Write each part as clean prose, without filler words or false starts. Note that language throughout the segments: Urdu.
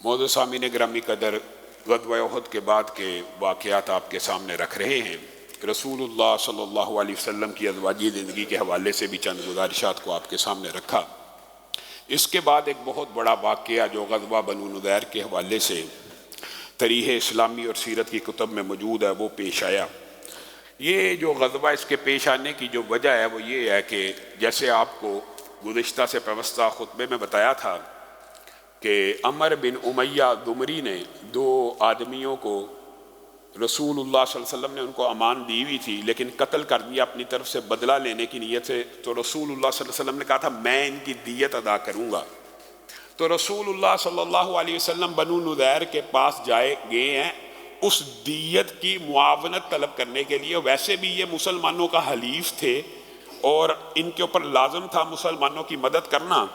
معزز سامعین گرامی قدر، غزوہ احد کے بعد کے واقعات آپ کے سامنے رکھ رہے ہیں۔ رسول اللہ صلی اللہ علیہ وسلم کی ازواجی زندگی کے حوالے سے بھی چند گزارشات کو آپ کے سامنے رکھا۔ اس کے بعد ایک بہت بڑا واقعہ جو غزوہ بنو نضیر کے حوالے سے تاریخ اسلامی اور سیرت کی کتب میں موجود ہے وہ پیش آیا۔ یہ جو غزوہ اس کے پیش آنے کی جو وجہ ہے وہ یہ ہے کہ جیسے آپ کو گزشتہ سے پیوستہ خطبے میں بتایا تھا کہ عمر بن امیہ دمری نے دو آدمیوں کو رسول اللہ صلی اللہ علیہ وسلم نے ان کو امان دی ہوئی تھی لیکن قتل کر دیا اپنی طرف سے بدلہ لینے کی نیت سے۔ تو رسول اللہ صلی اللہ علیہ وسلم نے کہا تھا میں ان کی دیت ادا کروں گا۔ تو رسول اللہ صلی اللہ علیہ وسلم بنو نضیر کے پاس گئے ہیں اس دیت کی معاونت طلب کرنے کے لیے۔ ویسے بھی یہ مسلمانوں کا حلیف تھے اور ان کے اوپر لازم تھا مسلمانوں کی مدد کرنا۔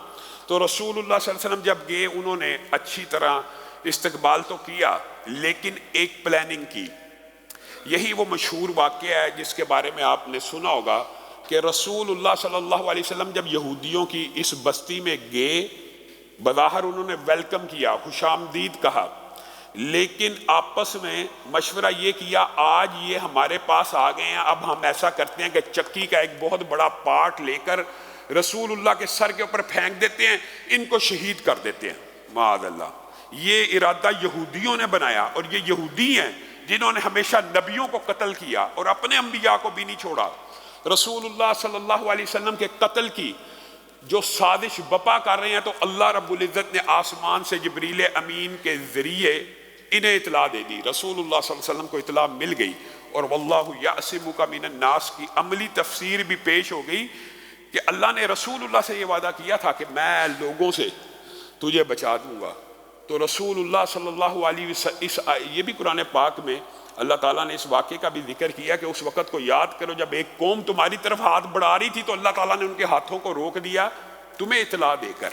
تو رسول اللہ صلی اللہ علیہ وسلم جب گئے انہوں نے اچھی طرح استقبال تو کیا لیکن ایک پلاننگ کی۔ یہی وہ مشہور واقعہ ہے جس کے بارے میں آپ نے سنا ہوگا کہ رسول اللہ صلی اللہ علیہ وسلم جب یہودیوں کی اس بستی میں گئے، بظاہر انہوں نے ویلکم کیا، خوش آمدید کہا، لیکن آپس میں مشورہ یہ کیا آج یہ ہمارے پاس آ گئے ہیں، اب ہم ایسا کرتے ہیں کہ چکی کا ایک بہت بڑا پارٹ لے کر رسول اللہ کے سر کے اوپر پھینک دیتے ہیں، ان کو شہید کر دیتے ہیں معاذ اللہ۔ یہ ارادہ یہودیوں نے بنایا اور یہ یہودی ہیں جنہوں نے ہمیشہ نبیوں کو قتل کیا اور اپنے انبیاء کو بھی نہیں چھوڑا۔ رسول اللہ صلی اللہ علیہ وسلم کے قتل کی جو سازش بپا کر رہے ہیں تو اللہ رب العزت نے آسمان سے جبریل امین کے ذریعے انہیں اطلاع دے دی۔ رسول اللہ صلی اللہ علیہ وسلم کو اطلاع مل گئی اور واللہ یعصمک من الناس کی عملی تفسیر بھی پیش ہو گئی کہ اللہ نے رسول اللہ سے یہ وعدہ کیا تھا کہ میں لوگوں سے تجھے بچا دوں گا۔ تو رسول اللہ صلی اللہ علیہ وسلم یہ بھی قرآن پاک میں اللہ تعالیٰ نے اس واقعے کا بھی ذکر کیا کہ اس وقت کو یاد کرو جب ایک قوم تمہاری طرف ہاتھ بڑھا رہی تھی تو اللہ تعالیٰ نے ان کے ہاتھوں کو روک دیا تمہیں اطلاع دے کر۔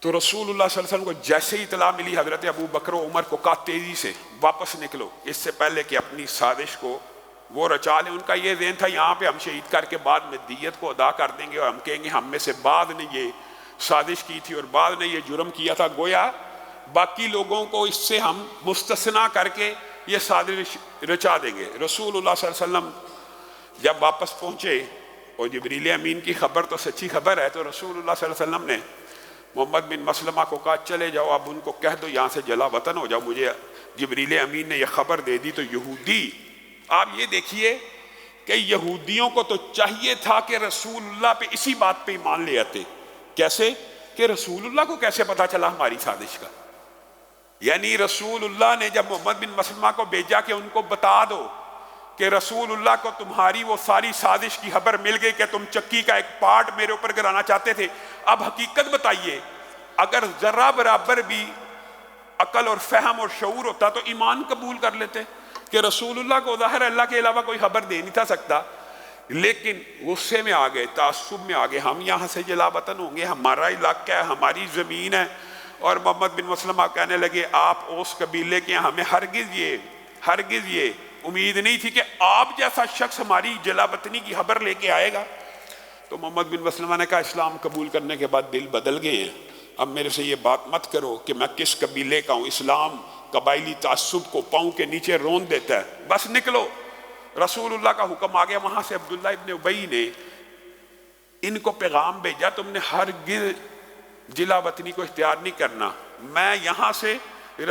تو رسول اللہ صلی اللہ علیہ وسلم کو جیسے ہی اطلاع ملی حضرت ابو بکر و عمر کو کہا تیزی سے واپس نکلو اس سے پہلے کہ اپنی سازش کو وہ رچا لیں۔ ان کا یہ ذہن تھا یہاں پہ ہم شہید کر کے بعد میں دیت کو ادا کر دیں گے اور ہم کہیں گے ہم میں سے بعد نے یہ سازش کی تھی اور بعد نے یہ جرم کیا تھا، گویا باقی لوگوں کو اس سے ہم مستثنا کر کے یہ سازش رچا دیں گے۔ رسول اللہ صلی اللہ علیہ وسلم جب واپس پہنچے اور جبریل امین کی خبر تو سچی خبر ہے تو رسول اللہ صلی اللہ علیہ وسلم نے محمد بن مسلمہ کو کہا چلے جاؤ اب ان کو کہہ دو یہاں سے جلا وطن ہو جاؤ، مجھے جبریل امین نے یہ خبر دے دی۔ تو یہودی آپ یہ دیکھیے کہ یہودیوں کو تو چاہیے تھا کہ رسول اللہ پہ اسی بات پہ ایمان لے آتے۔ کیسے کہ رسول اللہ کو کیسے پتا چلا ہماری سازش کا؟ یعنی رسول اللہ نے جب محمد بن مسلمہ کو بھیجا کہ ان کو بتا دو کہ رسول اللہ کو تمہاری وہ ساری سازش کی خبر مل گئی کہ تم چکی کا ایک پارٹ میرے اوپر گرانا چاہتے تھے، اب حقیقت بتائیے اگر ذرہ برابر بھی عقل اور فہم اور شعور ہوتا تو ایمان قبول کر لیتے کہ رسول اللہ کو ظاہر اللہ کے علاوہ کوئی خبر دے نہیں تھا سکتا، لیکن غصے میں آ گئے، تعصب میں آ گئے، ہم یہاں سے جلا وطن ہوں گے، ہمارا علاقہ ہے، ہماری زمین ہے۔ اور محمد بن مسلمہ کہنے لگے آپ اس قبیلے کے ہیں، ہمیں ہرگز یہ امید نہیں تھی کہ آپ جیسا شخص ہماری جلا وطنی کی خبر لے کے آئے گا۔ تو محمد بن مسلمہ نے کہا اسلام قبول کرنے کے بعد دل بدل گئے ہیں، اب میرے سے یہ بات مت کرو کہ میں کس قبیلے کا ہوں، اسلام قبائلی تعصب کو پاؤں کے نیچے رون دیتا ہے، بس نکلو۔ رسول اللہ کا حکم آ گیا، وہاں سے عبداللہ ابن ابی نے ان کو پیغام بھیجا تم نے ہرگز جلا وطنی کو اختیار نہیں کرنا، میں یہاں سے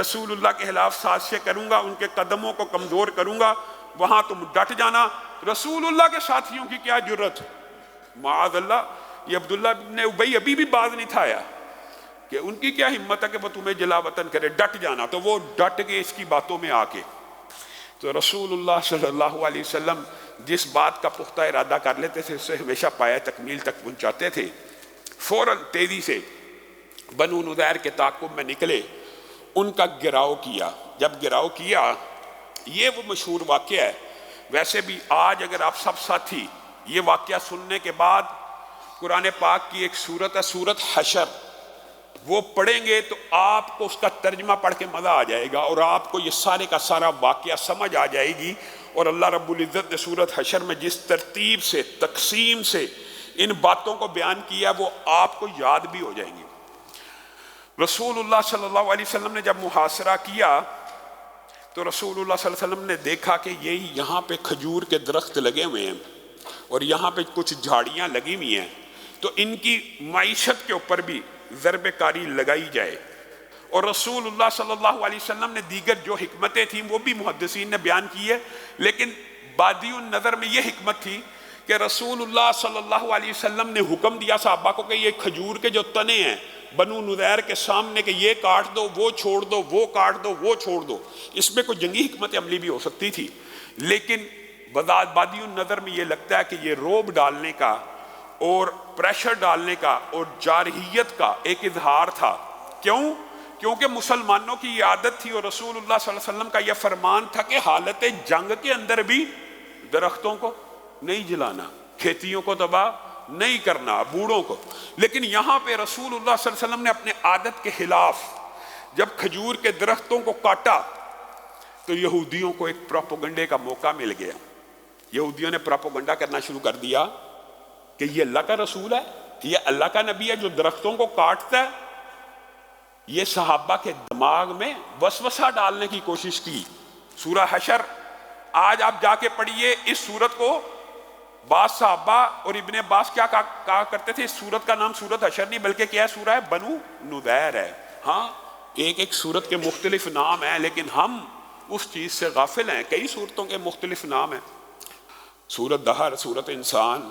رسول اللہ کے خلاف سازشیں کروں گا، ان کے قدموں کو کمزور کروں گا، وہاں تم ڈٹ جانا۔ رسول اللہ کے ساتھیوں کی کیا جرت، معاذ اللہ، یہ عبداللہ ابن ابی ابھی بھی باز نہیں تھا آیا کہ ان کی کیا ہمت ہے کہ وہ تمہیں جلا وطن کرے، ڈٹ جانا۔ تو وہ ڈٹ گئے اس کی باتوں میں آ کے۔ تو رسول اللہ صلی اللہ علیہ وسلم جس بات کا پختہ ارادہ کر لیتے تھے اسے ہمیشہ پایہ تکمیل تک پہنچاتے تھے۔ فوراً تیزی سے بنو نضیر کے تعاقب میں نکلے، ان کا گراؤ کیا۔ جب گراؤ کیا، یہ وہ مشہور واقعہ ہے۔ ویسے بھی آج اگر آپ سب ساتھی یہ واقعہ سننے کے بعد قرآن پاک کی ایک سورت ہے سورت حشر، وہ پڑھیں گے تو آپ کو اس کا ترجمہ پڑھ کے مزہ آ جائے گا اور آپ کو یہ سارے کا سارا واقعہ سمجھ آ جائے گی۔ اور اللہ رب العزت نے سورت حشر میں جس ترتیب سے تقسیم سے ان باتوں کو بیان کیا وہ آپ کو یاد بھی ہو جائیں گی۔ رسول اللہ صلی اللہ علیہ وسلم نے جب محاصرہ کیا تو رسول اللہ صلی اللہ علیہ وسلم نے دیکھا کہ یہاں پہ کھجور کے درخت لگے ہوئے ہیں اور یہاں پہ کچھ جھاڑیاں لگی ہوئی ہیں، تو ان کی معیشت کے اوپر بھی ضرب کاری لگائی جائے۔ اور رسول اللہ صلی اللہ علیہ وسلم نے دیگر جو حکمتیں تھیں وہ بھی محدثین نے بیان کی ہے، لیکن بادی النظر میں یہ حکمت تھی کہ رسول اللہ صلی اللہ علیہ وسلم نے حکم دیا صحابہ کو کہ یہ کھجور کے جو تنے ہیں بنو نذیر کے سامنے کہ یہ کاٹ دو، وہ چھوڑ دو، وہ کاٹ دو، وہ چھوڑ دو، اس میں کوئی جنگی حکمت عملی بھی ہو سکتی تھی، لیکن بادی النظر میں یہ لگتا ہے کہ یہ روب ڈالنے کا اور پریشر ڈالنے کا اور جارحیت کا ایک اظہار تھا۔ کیوں؟ کیونکہ مسلمانوں کی یہ عادت تھی اور رسول اللہ صلی اللہ علیہ وسلم کا یہ فرمان تھا کہ حالت جنگ کے اندر بھی درختوں کو نہیں جلانا، کھیتیوں کو تباہ نہیں کرنا، بوڑھوں کو۔ لیکن یہاں پہ رسول اللہ صلی اللہ علیہ وسلم نے اپنے عادت کے خلاف جب کھجور کے درختوں کو کاٹا تو یہودیوں کو ایک پروپیگنڈے کا موقع مل گیا۔ یہودیوں نے پروپیگنڈا کرنا شروع کر دیا کہ یہ اللہ کا رسول ہے، یہ اللہ کا نبی ہے جو درختوں کو کاٹتا ہے۔ یہ صحابہ کے دماغ میں وسوسہ ڈالنے کی کوشش کی۔ سورہ حشر آج آپ جا کے پڑھیے، اس سورت کو بعض صحابہ اور ابن عباس کیا کہا کرتے تھے، اس سورت کا نام سورت حشر نہیں بلکہ کیا ہے، سورہ ہے بنو نذیر ہے۔ ہاں ایک ایک سورت کے مختلف نام ہیں لیکن ہم اس چیز سے غافل ہیں، کئی سورتوں کے مختلف نام ہیں، سورت دہر، سورت انسان،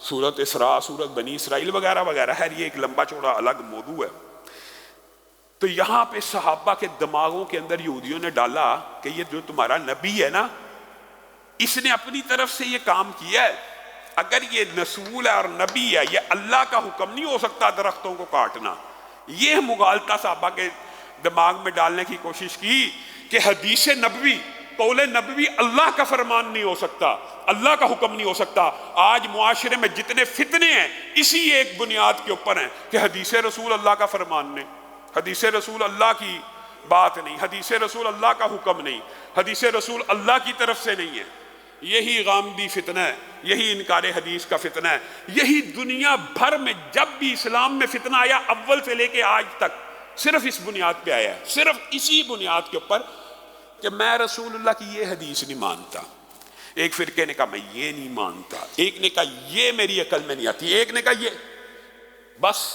سورت اسراء، سورت بنی اسرائیل وغیرہ وغیرہ ہے، یہ ایک لمبا چوڑا الگ موضوع ہے۔ تو یہاں پہ صحابہ کے دماغوں کے اندر یہودیوں نے ڈالا کہ یہ جو تمہارا نبی ہے نا، اس نے اپنی طرف سے یہ کام کیا ہے، اگر یہ رسول ہے اور نبی ہے، یہ اللہ کا حکم نہیں ہو سکتا درختوں کو کاٹنا۔ یہ مغالطہ صحابہ کے دماغ میں ڈالنے کی کوشش کی کہ حدیث نبوی، قول نبوی اللہ کا فرمان نہیں ہو سکتا، اللہ کا حکم نہیں ہو سکتا۔ آج معاشرے میں جتنے فتنے ہیں اسی ایک بنیاد کے اوپر ہیں کہ حدیث رسول اللہ کا فرمان نہیں، حدیث رسول اللہ کی بات نہیں، حدیث رسول اللہ کا حکم نہیں، حدیث رسول اللہ کی طرف سے نہیں ہے۔ یہی غامدی فتنہ ہے، یہی انکار حدیث کا فتنہ ہے، یہی دنیا بھر میں جب بھی اسلام میں فتنہ آیا اول سے لے کے آج تک صرف اس بنیاد پہ آیا ہے، صرف اسی بنیاد کے اوپر کہ میں رسول اللہ کی یہ حدیث نہیں مانتا۔ ایک فرقے نے کہا میں یہ نہیں مانتا، ایک نے کہا یہ میری عقل میں نہیں آتی، ایک نے کہا یہ، بس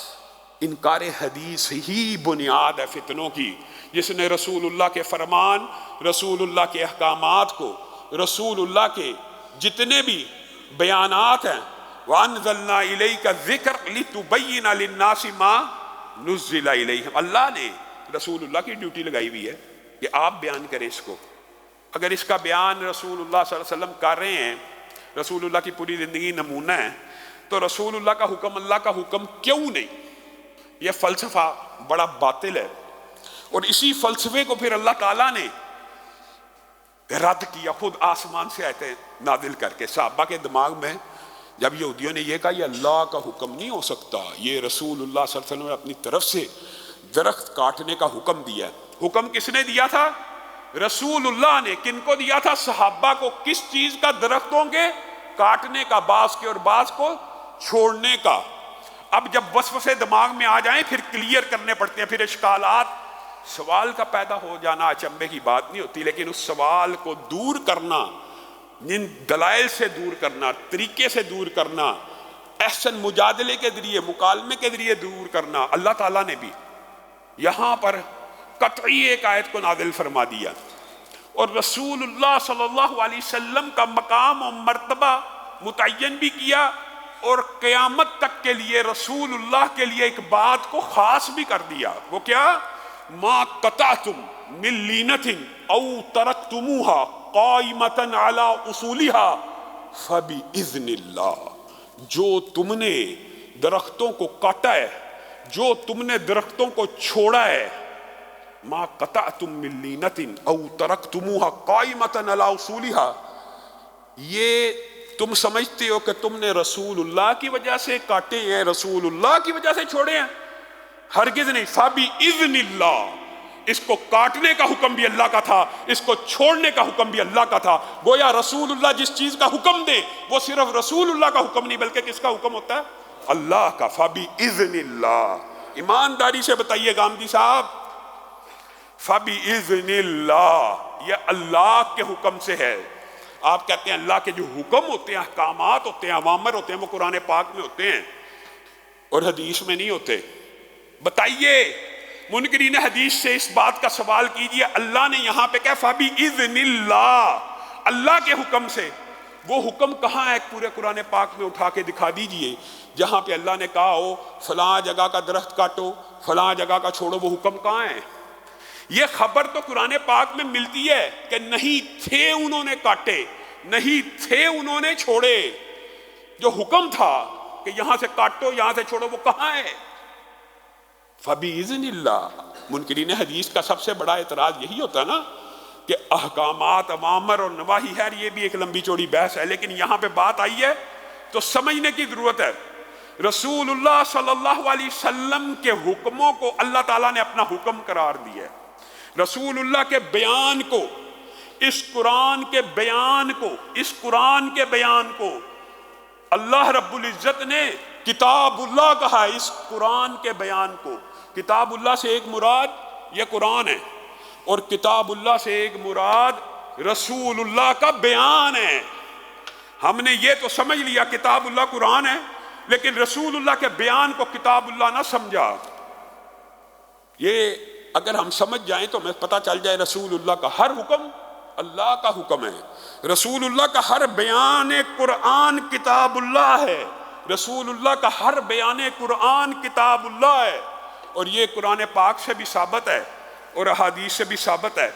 انکار حدیث ہی بنیاد ہے فتنوں کی۔ جس نے رسول اللہ کے فرمان، رسول اللہ کے احکامات کو، رسول اللہ کے جتنے بھی بیانات ہیں، وَأَنزَلْنَا إِلَيْكَ الذِّكْرَ لِتُبَيِّنَ لِلنَّاسِ مَا نُزِّلَ إِلَيْهِمْ۔ اللہ نے رسول اللہ کی ڈیوٹی لگائی ہوئی ہے کہ آپ بیان کریں اس کو۔ اگر اس کا بیان رسول اللہ صلی اللہ علیہ وسلم کر رہے ہیں، رسول اللہ کی پوری زندگی نمونہ ہے، تو رسول اللہ کا حکم اللہ کا حکم کیوں نہیں؟ یہ فلسفہ بڑا باطل ہے، اور اسی فلسفے کو پھر اللہ تعالیٰ نے رد کیا، خود آسمان سے آیتیں نازل کر کے۔ صحابہ کے دماغ میں جب یہودیوں نے یہ کہا یہ اللہ کا حکم نہیں ہو سکتا، یہ رسول اللہ صلی اللہ علیہ وسلم نے اپنی طرف سے درخت کاٹنے کا حکم دیا ہے۔ حکم کس نے دیا تھا؟ رسول اللہ نے۔ کن کو دیا تھا؟ صحابہ کو۔ کس چیز کا؟ درختوں کے کاٹنے کا، بعض کے اور بعض کو چھوڑنے کا۔ اب جب وسوسے دماغ میں آ جائیں پھر کلیئر کرنے پڑتے ہیں، پھر اشکالات، سوال کا پیدا ہو جانا اچنبے کی بات نہیں ہوتی، لیکن اس سوال کو دور کرنا، جن دلائل سے دور کرنا، طریقے سے دور کرنا، احسن مجادلے کے ذریعے، مکالمے کے ذریعے دور کرنا، اللہ تعالیٰ نے بھی یہاں پر قطعی ایک آیت کو نازل فرما دیا، اور رسول اللہ صلی اللہ علیہ وسلم کا مقام و مرتبہ متعین بھی کیا، اور قیامت تک کے لیے رسول اللہ کے لیے ایک بات کو خاص بھی کر دیا۔ وہ کیا؟ ما قطعتم من لینۃ او ترکتموها قائمۃ علی اصولها فباذن اللہ۔ جو تم نے درختوں کو کاٹا ہے، جو تم نے درختوں کو چھوڑا ہے، ما قطعتم من لینۃ او ترکتموها قائمۃ علی اصولها، یہ تم سمجھتے ہو کہ تم نے رسول اللہ کی وجہ سے کاٹے ہیں، رسول اللہ کی وجہ سے چھوڑے ہیں؟ ہرگز نہیں۔ فَبِإِذْنِ اللَّهِ، اس کو کاٹنے کا حکم بھی اللہ کا تھا، اس کو چھوڑنے کا حکم بھی اللہ کا تھا۔ گویا رسول اللہ جس چیز کا حکم دے وہ صرف رسول اللہ کا حکم نہیں بلکہ کس کا حکم ہوتا ہے؟ اللہ کا۔ فَبِإِذْنِ اللَّهِ، ایمانداری سے بتائیے گامدی صاحب، فَبِإِذْنِ اللَّهِ، یہ اللہ کے حکم سے ہے۔ آپ کہتے ہیں اللہ کے جو حکم ہوتے ہیں، احکامات ہوتے ہیں، اوامر ہوتے ہیں، وہ قرآن پاک میں ہوتے ہیں اور حدیث میں نہیں ہوتے۔ بتائیے، منکرین حدیث سے اس بات کا سوال کیجئے، اللہ نے یہاں پہ کہا فَبِإِذْنِ اللَّهِ، اللہ کے حکم سے۔ وہ حکم کہاں ہے پورے قرآن پاک میں؟ اٹھا کے دکھا دیجئے جہاں پہ اللہ نے کہا ہو فلاں جگہ کا درخت کاٹو، فلاں جگہ کا چھوڑو، وہ حکم کہاں ہے؟ یہ خبر تو قرآن پاک میں ملتی ہے کہ نہیں تھے انہوں نے کاٹے، نہیں تھے انہوں نے چھوڑے۔ جو حکم تھا کہ یہاں سے کاٹو، یہاں سے چھوڑو، وہ کہاں ہے؟ فَبِإِذْنِ اللَّهِ۔ منکرین حدیث کا سب سے بڑا اعتراض یہی ہوتا ہے نا کہ احکامات، اوامر اور نواہی ہے، یہ بھی ایک لمبی چوڑی بحث ہے، لیکن یہاں پہ بات آئی ہے تو سمجھنے کی ضرورت ہے۔ رسول اللہ صلی اللہ علیہ وسلم کے حکموں کو اللہ تعالیٰ نے اپنا حکم قرار دیا ہے۔ رسول اللہ کے بیان کو، اس قرآن کے بیان کو، اس قرآن کے بیان کو اللہ رب العزت نے کتاب اللہ کہا ہے۔ اس قرآن کے بیان کو، کتاب اللہ سے ایک مراد یہ قرآن ہے، اور کتاب اللہ سے ایک مراد رسول اللہ کا بیان ہے۔ ہم نے یہ تو سمجھ لیا کتاب اللہ قرآن ہے، لیکن رسول اللہ کے بیان کو کتاب اللہ نہ سمجھا۔ یہ اگر ہم سمجھ جائیں تو ہمیں پتہ چل جائے رسول اللہ کا ہر حکم اللہ کا حکم ہے، رسول اللہ کا ہر بیان قرآن کتاب اللہ ہے، رسول اللہ کا ہر بیان قرآن کتاب اللہ ہے، اور یہ قرآن پاک سے بھی ثابت ہے اور احادیث سے بھی ثابت ہے۔